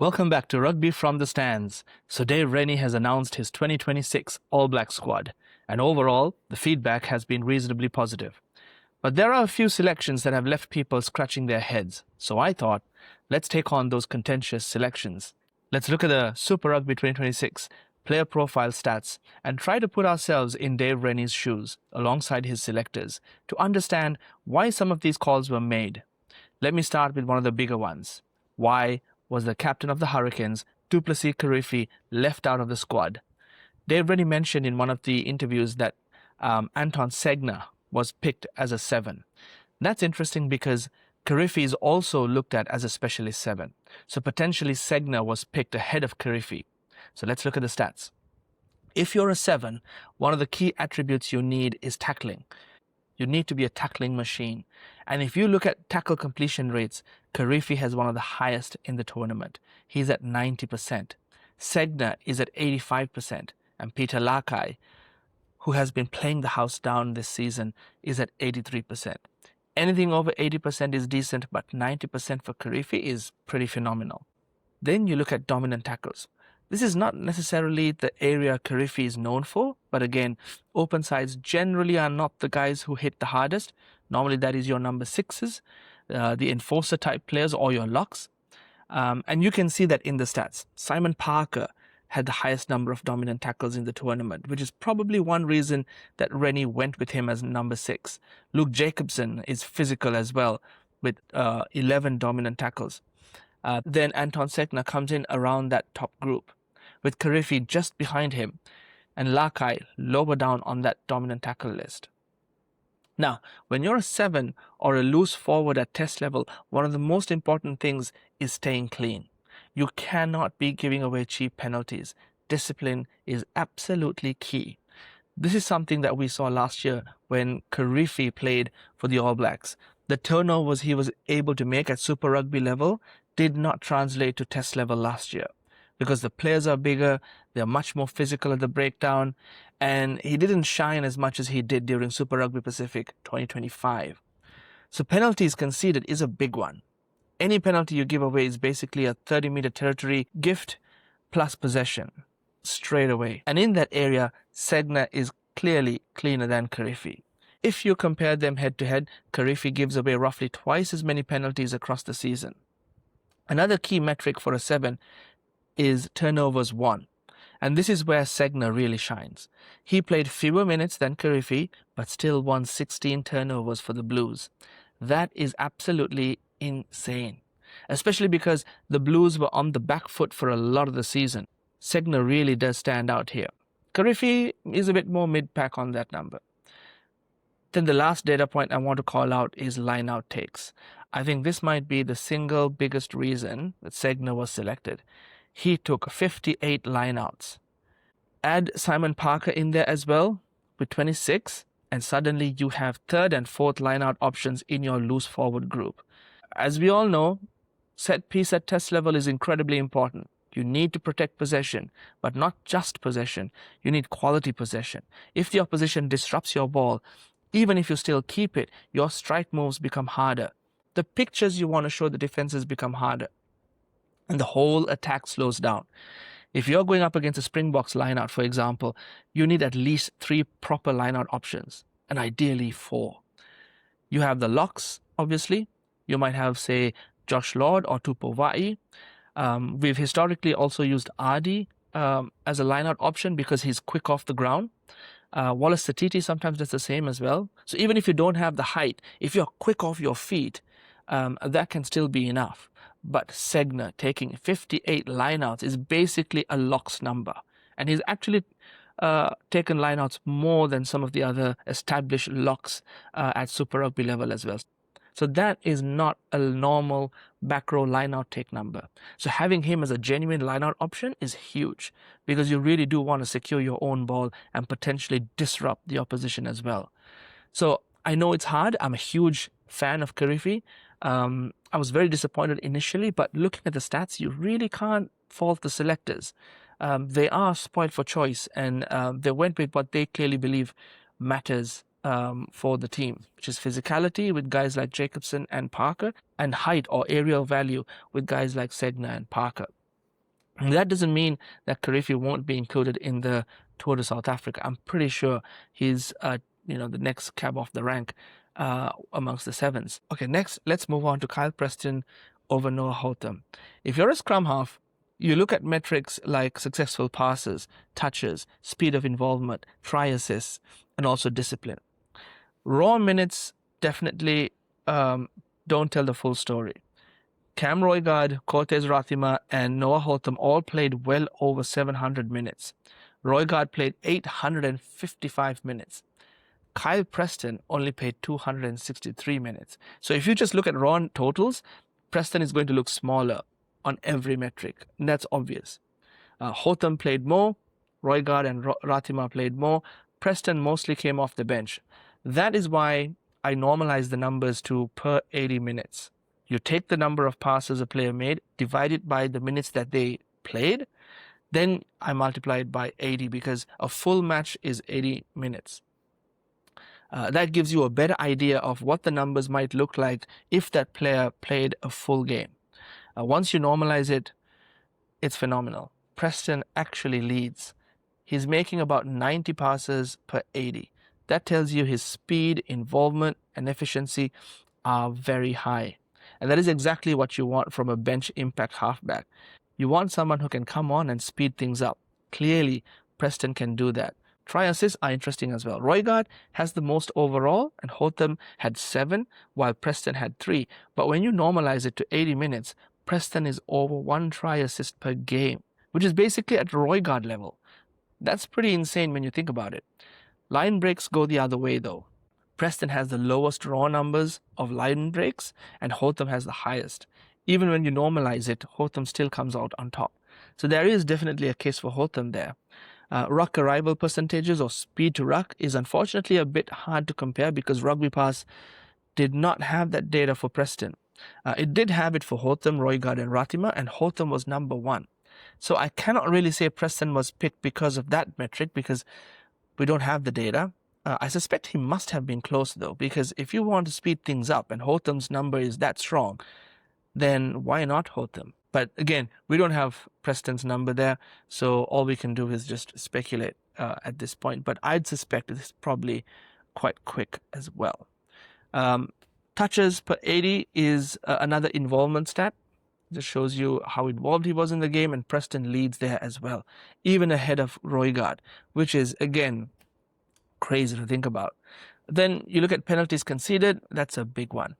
Welcome back to Rugby from the Stands. So Dave Rennie has announced his 2026 All Black squad, and overall, the feedback has been reasonably positive. But there are a few selections that have left people scratching their heads, so I thought, let's take on those contentious selections. Let's look at the Super Rugby 2026 player profile stats and try to put ourselves in Dave Rennie's shoes alongside his selectors to understand why some of these calls were made. Let me start with one of the bigger ones. Why was the captain of the Hurricanes, Du'Plessis Kirifi, left out of the squad? Dave Rennie mentioned in one of the interviews that Anton Segner was picked as a 7. That's interesting because Kirifi is also looked at as a specialist 7. So potentially Segner was picked ahead of Kirifi. So let's look at the stats. If you're a 7, one of the key attributes you need is tackling. You need to be a tackling machine. And if you look at tackle completion rates, Kirifi has one of the highest in the tournament. He's at 90%. Segner is at 85%. And Peter Lakai, who has been playing the house down this season, is at 83%. Anything over 80% is decent, but 90% for Kirifi is pretty phenomenal. Then you look at dominant tackles. This is not necessarily the area Kirifi is known for, but again, open sides generally are not the guys who hit the hardest. Normally that is your number 6s, the enforcer type players, or your locks. And you can see that in the stats. Simon Parker had the highest number of dominant tackles in the tournament, which is probably one reason that Rennie went with him as number 6. Luke Jacobson is physical as well, with 11 dominant tackles. Then Anton Segner comes in around that top group, with Kirifi just behind him, and Lakai lower down on that dominant tackle list. Now, when you're a 7 or a loose forward at test level, one of the most important things is staying clean. You cannot be giving away cheap penalties. Discipline is absolutely key. This is something that we saw last year when Kirifi played for the All Blacks. The turnovers he was able to make at Super Rugby level did not translate to test level last year because the players are bigger, they're much more physical at the breakdown, and he didn't shine as much as he did during Super Rugby Pacific 2025. So penalties conceded is a big one. Any penalty you give away is basically a 30-meter territory gift plus possession straight away. And in that area, Segner is clearly cleaner than Kirifi. If you compare them head-to-head, Kirifi gives away roughly twice as many penalties across the season. Another key metric for a 7 is turnovers won. And this is where Segner really shines. He played fewer minutes than Kirifi, but still won 16 turnovers for the Blues. That is absolutely insane, especially because the Blues were on the back foot for a lot of the season. Segner really does stand out here. Kirifi is a bit more mid-pack on that number. Then the last data point I want to call out is line-out takes. I think this might be the single biggest reason that Segner was selected. He took 58 line-outs. Add Simon Parker in there as well with 26, and suddenly you have third and fourth line-out options in your loose forward group. As we all know, set piece at test level is incredibly important. You need to protect possession, but not just possession. You need quality possession. If the opposition disrupts your ball, even if you still keep it, your strike moves become harder. The pictures you want to show the defenses become harder, and the whole attack slows down. If you're going up against a Springboks lineout, for example, you need at least 3 proper lineout options, and ideally 4. You have the locks, obviously. You might have, say, Josh Lord or Tupou Vaa'i. We've historically also used Adi as a lineout option because he's quick off the ground. Wallace Satiti sometimes does the same as well. So even if you don't have the height, if you're quick off your feet, that can still be enough. But Segner taking 58 lineouts is basically a locks number. And he's actually taken lineouts more than some of the other established locks at Super Rugby level as well. So that is not a normal back row lineout take number. So having him as a genuine lineout option is huge because you really do want to secure your own ball and potentially disrupt the opposition as well. So I know it's hard. I'm a huge fan of Kirifi. I was very disappointed initially, but looking at the stats, you really can't fault the selectors. They are spoiled for choice, and they went with what they clearly believe matters for the team, which is physicality with guys like Jacobson and Parker, and height or aerial value with guys like Segner and Parker. That doesn't mean that Kirifi won't be included in the Tour de South Africa. I'm pretty sure he's, the next cab off the rank amongst the sevens. Okay, next, let's move on to Kyle Preston over Noah Hotham. If you're a scrum half, you look at metrics like successful passes, touches, speed of involvement, try assists, and also discipline. Raw minutes definitely don't tell the full story. Cam Roigard, Cortez Rathima, and Noah Hotham all played well over 700 minutes. Roigard played 855 minutes. Kyle Preston only played 263 minutes. So if you just look at raw totals, Preston is going to look smaller on every metric. And that's obvious. Hotham played more. Roigard and Rathima played more. Preston mostly came off the bench. That is why I normalize the numbers to per 80 minutes. You take the number of passes a player made, divide it by the minutes that they played, then I multiply it by 80 because a full match is 80 minutes. That gives you a better idea of what the numbers might look like if that player played a full game. Once you normalize it, it's phenomenal. Preston actually leads. He's making about 90 passes per 80. That tells you his speed, involvement, and efficiency are very high. And that is exactly what you want from a bench impact halfback. You want someone who can come on and speed things up. Clearly, Preston can do that. Try assists are interesting as well. Roigard has the most overall, and Hotham had 7, while Preston had 3. But when you normalize it to 80 minutes, Preston is over 1 try assist per game, which is basically at Roigard level. That's pretty insane when you think about it. Line breaks go the other way though. Preston has the lowest raw numbers of line breaks, and Hotham has the highest. Even when you normalize it, Hotham still comes out on top. So there is definitely a case for Hotham there. Ruck arrival percentages or speed to ruck is unfortunately a bit hard to compare because Rugby Pass did not have that data for Preston. It did have it for Hotham, Roigard and Rathima, and Hotham was number 1. So I cannot really say Preston was picked because of that metric because we don't have the data. I suspect he must have been close though, because if you want to speed things up and Hotham's number is that strong, then why not Hotham? But again, we don't have Preston's number there, so all we can do is just speculate at this point. But I'd suspect it's probably quite quick as well. Touches per 80 is another involvement stat. Just shows you how involved he was in the game, and Preston leads there as well, even ahead of Roigard, which is, again, crazy to think about. Then you look at penalties conceded, that's a big one.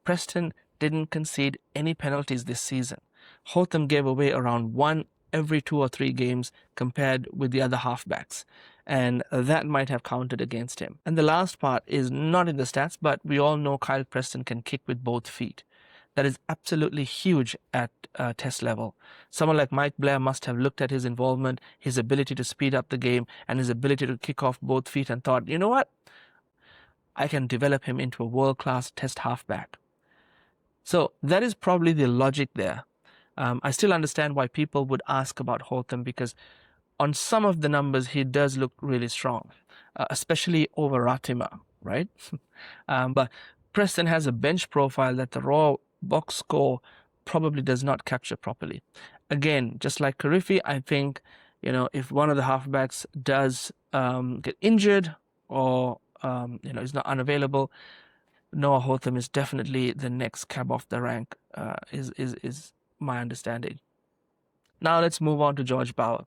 Preston didn't concede any penalties this season. Hotham gave away around 1 every 2 or 3 games compared with the other halfbacks, and that might have counted against him. And the last part is not in the stats, but we all know Kyle Preston can kick with both feet. That is absolutely huge at test level. Someone like Mike Blair must have looked at his involvement, his ability to speed up the game, and his ability to kick off both feet and thought, you know what? I can develop him into a world-class test halfback. So that is probably the logic there. I still understand why people would ask about Hotham because on some of the numbers, he does look really strong, especially over Rathima, right? But Preston has a bench profile that the raw box score probably does not capture properly. Again, just like Kirifi, I think, if one of the halfbacks does get injured or, is not unavailable, Noah Hotham is definitely the next cab off the rank, is my understanding. Now let's move on to George Bower.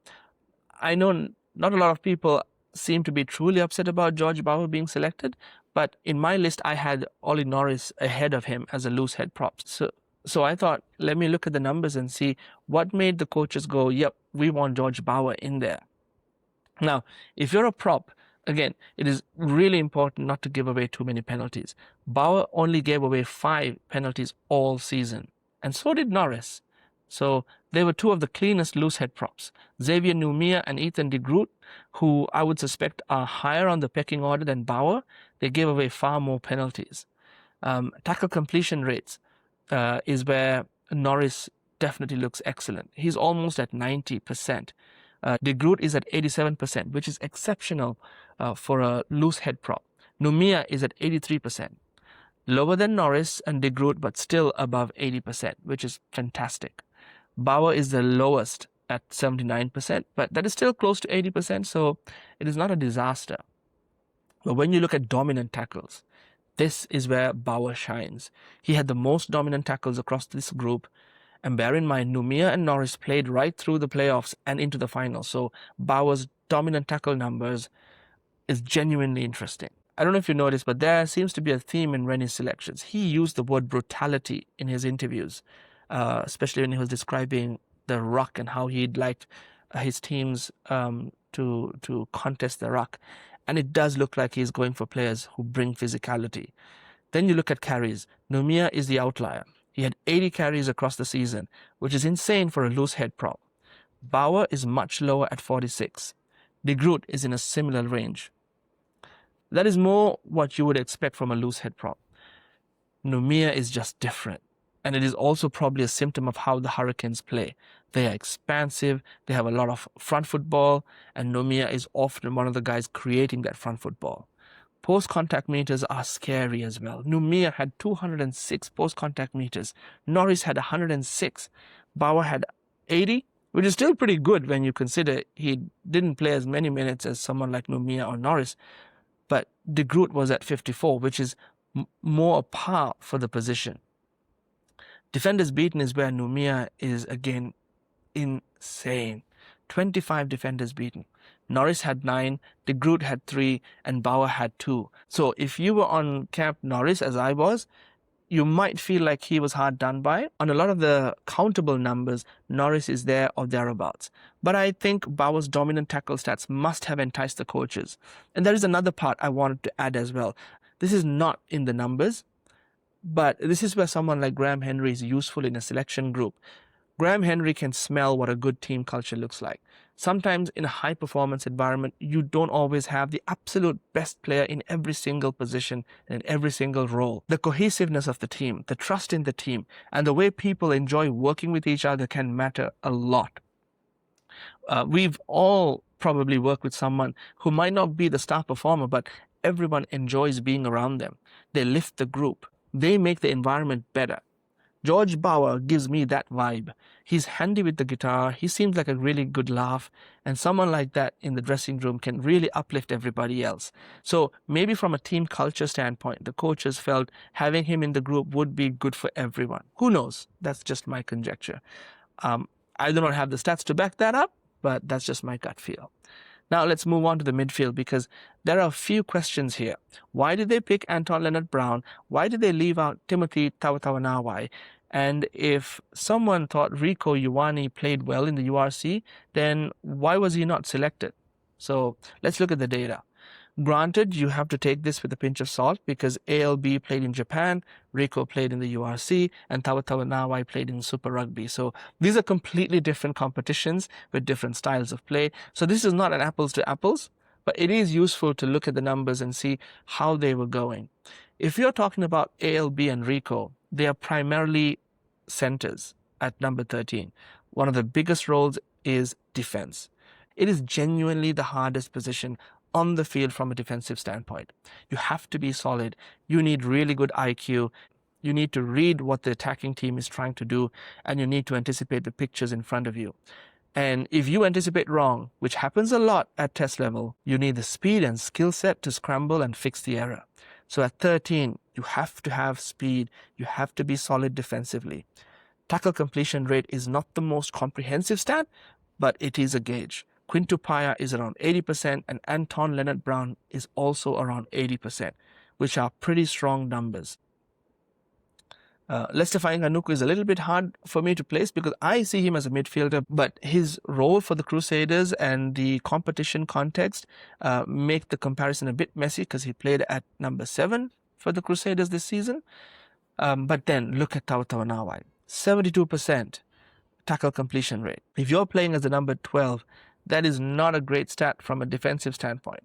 I know not a lot of people seem to be truly upset about George Bower being selected, but in my list, I had Ollie Norris ahead of him as a loose head prop. So I thought, let me look at the numbers and see what made the coaches go, yep, we want George Bower in there. Now, if you're a prop, again, it is really important not to give away too many penalties. Bower only gave away 5 penalties all season, and so did Norris. So they were 2 of the cleanest loose head props. Xavier Numia and Ethan de Groot, who I would suspect are higher on the pecking order than Bower, they gave away far more penalties. Tackle completion rates is where Norris definitely looks excellent. He's almost at 90%. De Groot is at 87%, which is exceptional for a loose head prop. Numia is at 83%. Lower than Norris and de Groot, but still above 80%, which is fantastic. Bower is the lowest at 79%, but that is still close to 80%, so it is not a disaster. But when you look at dominant tackles, this is where Bauer shines. He had the most dominant tackles across this group. And bear in mind, Numia and Norris played right through the playoffs and into the finals. So Bauer's dominant tackle numbers is genuinely interesting. I don't know if you noticed, but there seems to be a theme in Rennie's selections. He used the word brutality in his interviews, especially when he was describing the ruck and how he'd like his teams to contest the ruck. And it does look like he's going for players who bring physicality. Then you look at carries. Numia is the outlier. He had 80 carries across the season, which is insane for a loose head prop. Bauer is much lower at 46. De Groot is in a similar range. That is more what you would expect from a loose head prop. Numia is just different. And it is also probably a symptom of how the Hurricanes play. They are expansive, they have a lot of front football, and Numia is often one of the guys creating that front football. Post-contact meters are scary as well. Numia had 206 post-contact meters. Norris had 106. Bauer had 80, which is still pretty good when you consider he didn't play as many minutes as someone like Numia or Norris. But De Groot was at 54, which is more a par for the position. Defenders beaten is where Numia is, again, insane. 25 defenders beaten. Norris had 9, De Groot had 3, and Bauer had 2. So if you were on Camp Norris, as I was, you might feel like he was hard done by. On a lot of the countable numbers, Norris is there or thereabouts. But I think Bauer's dominant tackle stats must have enticed the coaches. And there is another part I wanted to add as well. This is not in the numbers, but this is where someone like Graham Henry is useful in a selection group. Graham Henry can smell what a good team culture looks like. Sometimes in a high-performance environment, you don't always have the absolute best player in every single position and in every single role. The cohesiveness of the team, the trust in the team, and the way people enjoy working with each other can matter a lot. We've all probably worked with someone who might not be the star performer, but everyone enjoys being around them. They lift the group. They make the environment better. George Bauer gives me that vibe. He's handy with the guitar, he seems like a really good laugh, and someone like that in the dressing room can really uplift everybody else. So maybe from a team culture standpoint, the coaches felt having him in the group would be good for everyone. Who knows? That's just my conjecture. I do not have the stats to back that up, but that's just my gut feel. Now let's move on to the midfield because there are a few questions here. Why did they pick Anton Lienert-Brown? Why did they leave out Timoci Tavatavanawai? And if someone thought Rieko Ioane played well in the URC, then why was he not selected? So let's look at the data. Granted, you have to take this with a pinch of salt because ALB played in Japan, Rieko played in the URC, and Tavatavanawai played in Super Rugby. So these are completely different competitions with different styles of play. So this is not an apples to apples, but it is useful to look at the numbers and see how they were going. If you're talking about ALB and Rieko, they are primarily centers at number 13. One of the biggest roles is defense. It is genuinely the hardest position on the field from a defensive standpoint. You have to be solid. You need really good IQ. You need to read what the attacking team is trying to do, and you need to anticipate the pictures in front of you. And if you anticipate wrong, which happens a lot at test level, you need the speed and skill set to scramble and fix the error. So at 13, you have to have speed. You have to be solid defensively. Tackle completion rate is not the most comprehensive stat, but it is a gauge. Quintu Paia is around 80% and Anton Lienert-Brown is also around 80%, which are pretty strong numbers. Leicester Fainga'anuku is a little bit hard for me to place because I see him as a midfielder, but his role for the Crusaders and the competition context make the comparison a bit messy because he played at number 7 for the Crusaders this season. But then look at Tavatavanawai, 72% tackle completion rate. If you're playing as the number 12, that is not a great stat from a defensive standpoint.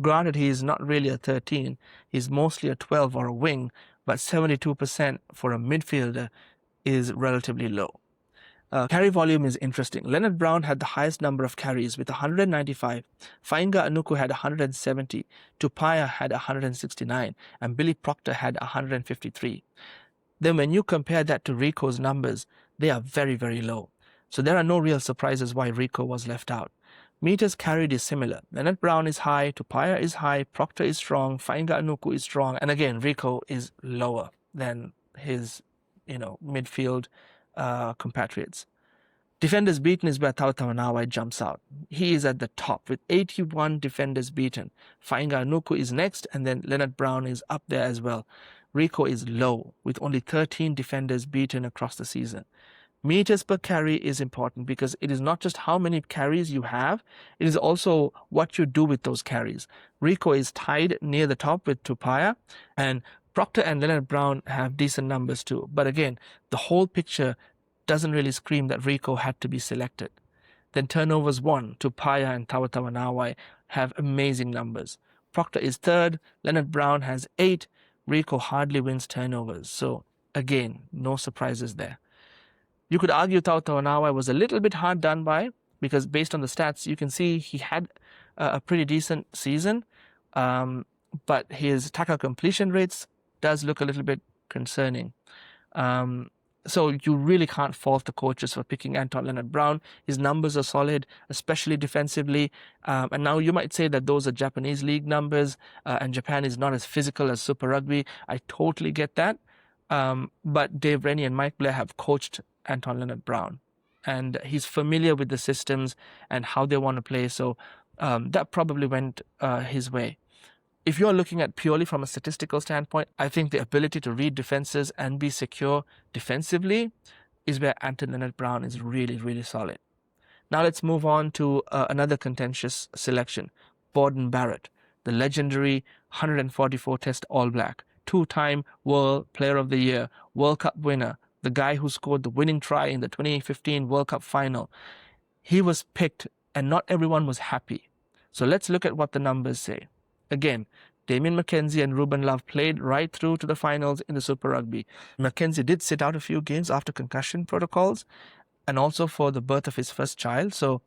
Granted, he is not really a 13. He's mostly a 12 or a wing, but 72% for a midfielder is relatively low. Carry volume is interesting. Lienert-Brown had the highest number of carries with 195. Fainga'anuku had 170. Tupaia had 169. And Billy Proctor had 153. Then when you compare that to Rieko's numbers, they are very, very low. So there are no real surprises why Rieko was left out. Meters carried is similar. Lienert-Brown is high, Tupaia is high, Proctor is strong, Fainga'anuku is strong, and again, Rieko is lower than his, midfield compatriots. Defenders beaten is where Tavatavanawai jumps out. He is at the top with 81 defenders beaten. Fainga'anuku is next, and then Lienert-Brown is up there as well. Rieko is low with only 13 defenders beaten across the season. Meters per carry is important because it is not just how many carries you have, it is also what you do with those carries. Rieko is tied near the top with Tupaia, and Proctor and Lienert-Brown have decent numbers too. But again, the whole picture doesn't really scream that Rieko had to be selected. Then turnovers 1, Tupaia and Tavatavanawai have amazing numbers. Proctor is third, Lienert-Brown has 8, Rieko hardly wins turnovers. So again, no surprises there. You could argue Tavatavanawai was a little bit hard done by because based on the stats, you can see he had a pretty decent season, but his tackle completion rates does look a little bit concerning. So you really can't fault the coaches for picking Anton Lienert-Brown. His numbers are solid, especially defensively. And now you might say that those are Japanese league numbers and Japan is not as physical as Super Rugby. I totally get that. But Dave Rennie and Mike Blair have coached Anton Lienert-Brown, and he's familiar with the systems and how they want to play. So that probably went his way. If you're looking at purely from a statistical standpoint, I think the ability to read defenses and be secure defensively is where Anton Lienert-Brown is really, really solid. Now let's move on to another contentious selection, Beauden Barrett, the legendary 144 Test All Black, 2-time World Player of the Year, World Cup winner, the guy who scored the winning try in the 2015 World Cup final. He was picked and not everyone was happy. So let's look at what the numbers say. Again, Damien McKenzie and Ruben Love played right through to the finals in the Super Rugby. McKenzie did sit out a few games after concussion protocols and also for the birth of his first child. So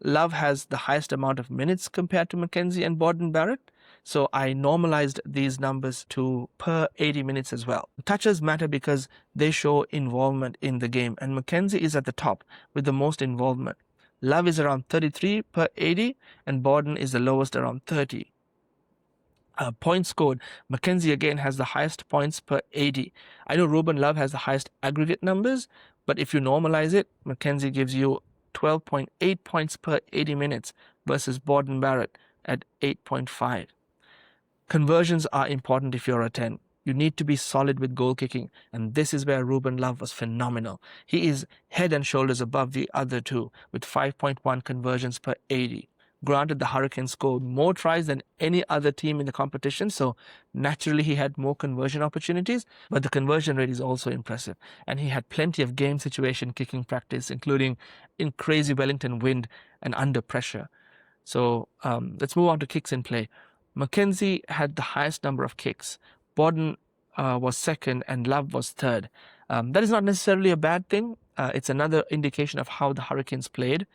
Love has the highest amount of minutes compared to McKenzie and Beauden Barrett. So I normalized these numbers to per 80 minutes as well. Touches matter because they show involvement in the game, and McKenzie is at the top with the most involvement. Love is around 33 per 80 and Beauden is the lowest, around 30. Points scored, McKenzie again has the highest points per 80. I know Ruben Love has the highest aggregate numbers, but if you normalize it, McKenzie gives you 12.8 points per 80 minutes versus Beauden Barrett at 8.5. Conversions are important if you're a 10. You need to be solid with goal kicking, and this is where Ruben Love was phenomenal. He is head and shoulders above the other two with 5.1 conversions per 80. Granted, the Hurricanes scored more tries than any other team in the competition, so naturally he had more conversion opportunities, but the conversion rate is also impressive. And he had plenty of game situation kicking practice, including in crazy Wellington wind and under pressure. So let's move on to kicks in play. McKenzie had the highest number of kicks. Beauden was second and Love was third. That is not necessarily a bad thing. It's another indication of how the Hurricanes played.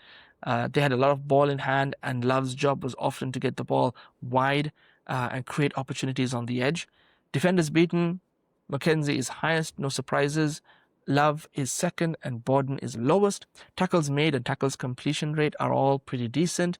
They had a lot of ball in hand, and Love's job was often to get the ball wide and create opportunities on the edge. Defenders beaten, McKenzie is highest, no surprises. Love is second and Beauden is lowest. Tackles made and tackles completion rate are all pretty decent.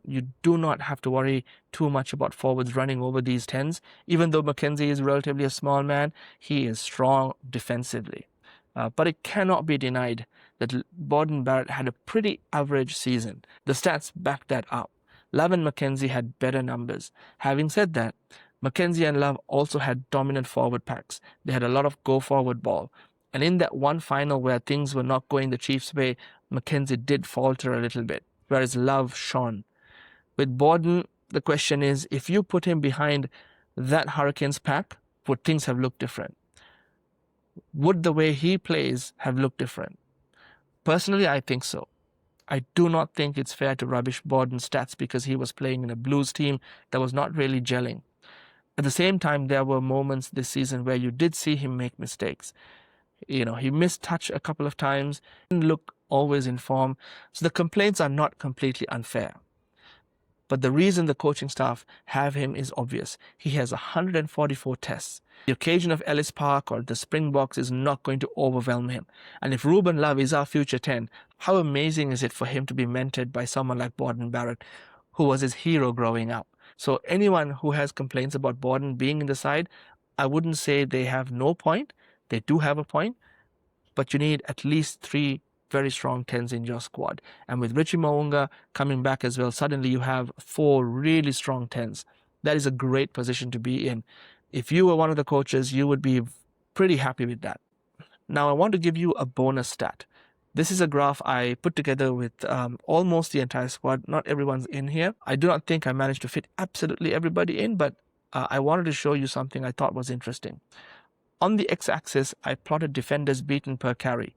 You do not have to worry too much about forwards running over these 10s. Even though McKenzie is relatively a small man, he is strong defensively. But it cannot be denied that Beauden Barrett had a pretty average season. The stats back that up. Love and McKenzie had better numbers. Having said that, McKenzie and Love also had dominant forward packs. They had a lot of go-forward ball. And in that one final where things were not going the Chiefs' way, McKenzie did falter a little bit, whereas Love shone. With Beauden, the question is, if you put him behind that Hurricanes pack, would things have looked different? Would the way he plays have looked different? Personally, I think so. I do not think it's fair to rubbish Beauden's stats because he was playing in a Blues team that was not really gelling. At the same time, there were moments this season where you did see him make mistakes. He missed touch a couple of times, didn't look always in form. So the complaints are not completely unfair. But the reason the coaching staff have him is obvious. He has 144 tests. The occasion of Ellis Park or the Springboks is not going to overwhelm him. And if Ruben Love is our future 10, how amazing is it for him to be mentored by someone like Beauden Barrett, who was his hero growing up? So anyone who has complaints about Beauden being in the side, I wouldn't say they have no point. They do have a point, but you need at least 3 very strong 10s in your squad. And with Richie Mo'unga coming back as well, suddenly you have 4 really strong 10s. That is a great position to be in. If you were one of the coaches, you would be pretty happy with that. Now, I want to give you a bonus stat. This is a graph I put together with almost the entire squad. Not everyone's in here. I do not think I managed to fit absolutely everybody in, but I wanted to show you something I thought was interesting. On the x-axis, I plotted defenders beaten per carry.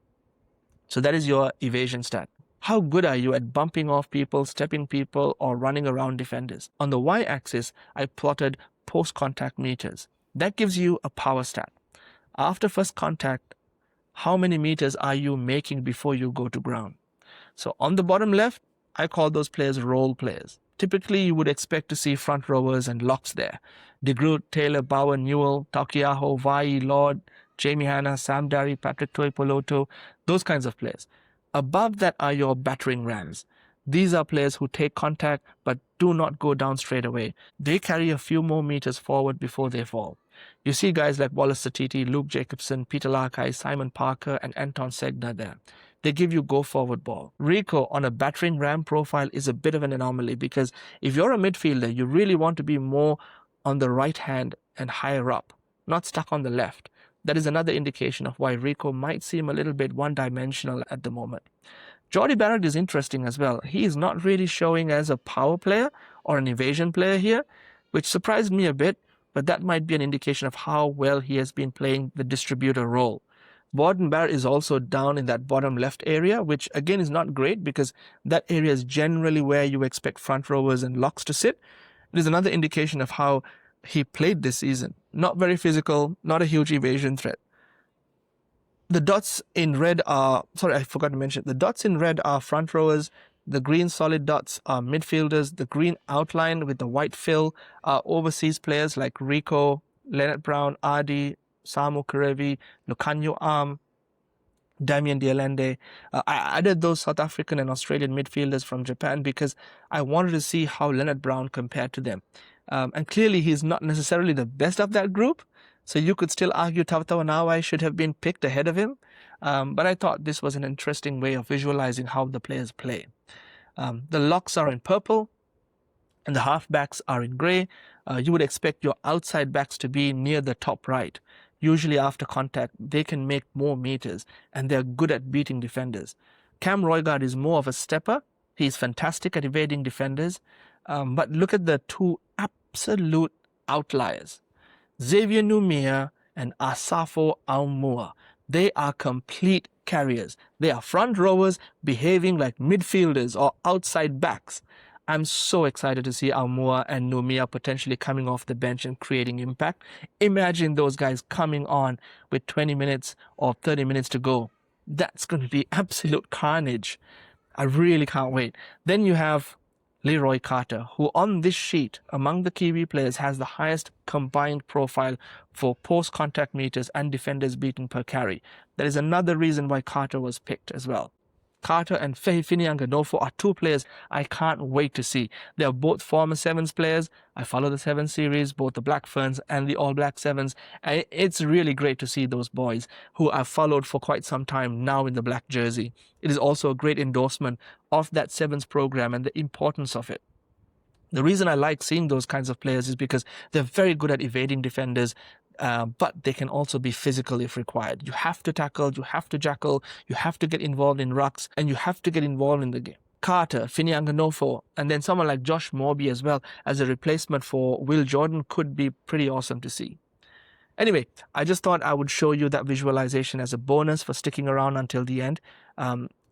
So that is your evasion stat. How good are you at bumping off people, stepping people, or running around defenders? On the y-axis, I plotted post-contact meters. That gives you a power stat. After first contact, how many meters are you making before you go to ground? So on the bottom left, I call those players role players. Typically, you would expect to see front rowers and locks there. De Groot, Taylor, Bauer, Newell, Taukei'aho, Vai, Lord, Jamie Hanna, Sam Darry, Patrick Tuipolotu, those kinds of players. Above that are your battering rams. These are players who take contact but do not go down straight away. They carry a few more meters forward before they fall. You see guys like Wallace Satiti, Luke Jacobson, Peter Larkai, Simon Parker, and Anton Segner there. They give you go-forward ball. Rieko on a battering ram profile is a bit of an anomaly because if you're a midfielder, you really want to be more on the right hand and higher up, not stuck on the left. That is another indication of why Rieko might seem a little bit one-dimensional at the moment. Jordie Barrett is interesting as well. He is not really showing as a power player or an evasion player here, which surprised me a bit, but that might be an indication of how well he has been playing the distributor role. Beauden Barrett is also down in that bottom left area, which again is not great because that area is generally where you expect front rowers and locks to sit. It is another indication of how he played this season. Not very physical, not a huge evasion threat. The dots in red are, sorry, I forgot to mention, the dots in red are front rowers. The green solid dots are midfielders. The green outline with the white fill are overseas players like Rieko, Lienert-Brown, Adi, Samu Kerevi, Lukanyo Arm, Damien Dialende. I added those South African and Australian midfielders from Japan because I wanted to see how Lienert-Brown compared to them. And clearly he's not necessarily the best of that group, so you could still argue Tavatavanawai should have been picked ahead of him. But I thought this was an interesting way of visualizing how the players play. The locks are in purple and the halfbacks are in grey. You would expect your outside backs to be near the top right. Usually after contact, they can make more meters and they're good at beating defenders. Cam Roigard is more of a stepper. He's fantastic at evading defenders. But look at the 2 absolute outliers. Xavier Numia and Asafo Aumua. They are complete carriers. They are front rowers behaving like midfielders or outside backs. I'm so excited to see Aumua and Numia potentially coming off the bench and creating impact. Imagine those guys coming on with 20 minutes or 30 minutes to go. That's going to be absolute carnage. I really can't wait. Then you have Leroy Carter, who on this sheet, among the Kiwi players, has the highest combined profile for post-contact meters and defenders beaten per carry. That is another reason why Carter was picked as well. Carter and Fehifini Anganofo are 2 players I can't wait to see. They are both former Sevens players. I follow the Sevens series, both the Black Ferns and the All Black Sevens. And it's really great to see those boys who I've followed for quite some time now in the black jersey. It is also a great endorsement of that Sevens program and the importance of it. The reason I like seeing those kinds of players is because they're very good at evading defenders, but they can also be physical if required. You have to tackle, you have to jackal, you have to get involved in rucks, and you have to get involved in the game. Carter, Fini Anganofo, and then someone like Josh Morby as well as a replacement for Will Jordan could be pretty awesome to see. Anyway, I just thought I would show you that visualization as a bonus for sticking around until the end.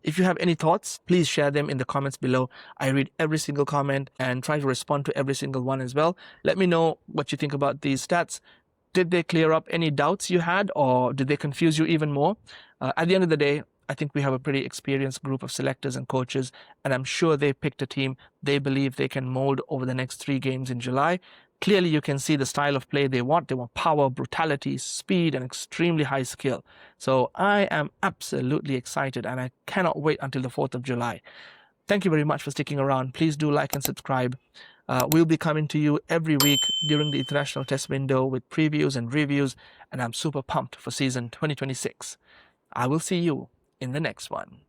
If you have any thoughts, please share them in the comments below. I read every single comment and try to respond to every single one as well. Let me know what you think about these stats. Did they clear up any doubts you had, or did they confuse you even more? At the end of the day, I think we have a pretty experienced group of selectors and coaches, and I'm sure they picked a team they believe they can mold over the next 3 games in July. Clearly, you can see the style of play they want. They want power, brutality, speed, and extremely high skill. So I am absolutely excited, and I cannot wait until the 4th of July. Thank you very much for sticking around. Please do like and subscribe. We'll be coming to you every week during the international test window with previews and reviews, and I'm super pumped for season 2026. I will see you in the next one.